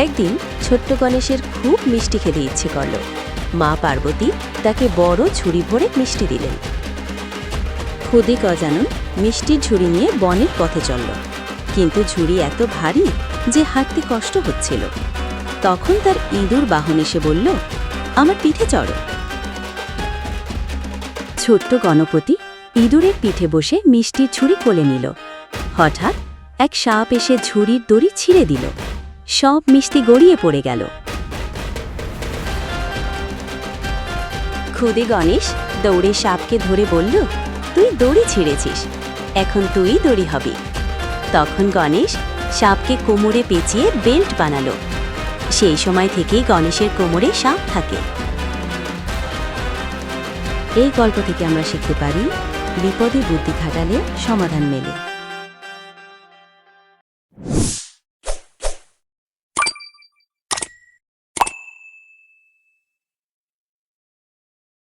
একদিন ছোট্ট গণেশের খুব মিষ্টি খেতে ইচ্ছে করল। মা পার্বতী তাকে বড় ঝুড়ি ভরে মিষ্টি দিলেন। খুদে গজানন মিষ্টির ঝুড়ি নিয়ে বনের পথে চলল, কিন্তু ঝুড়ি এত ভারী যে হাঁটতে কষ্ট হচ্ছিল। তখন তার ইঁদুর বাহন এসে বলল, আমার পিঠে চড়ো। ছোট্ট গণপতি ইঁদুরের পিঠে বসে মিষ্টির ঝুড়ি কোলে নিল। হঠাৎ এক সাপ এসে ঝুড়ির দড়ি ছিঁড়ে দিল। সব মিষ্টি গড়িয়ে পড়ে গেল। খুদে গণেশ দৌড়ে সাপকে ধরে বলল, তুই দড়ি ছিঁড়েছিস, এখন তুই দড়ি হবি। তখন গণেশ সাপকে কোমরে পেঁচিয়ে বেল্ট বানালো। সেই সময় থেকেই গণেশের কোমরে সাপ থাকে। এই গল্প থেকে আমরা শিখতে পারি, বিপদে বুদ্ধি খাটালে সমাধান মেলে।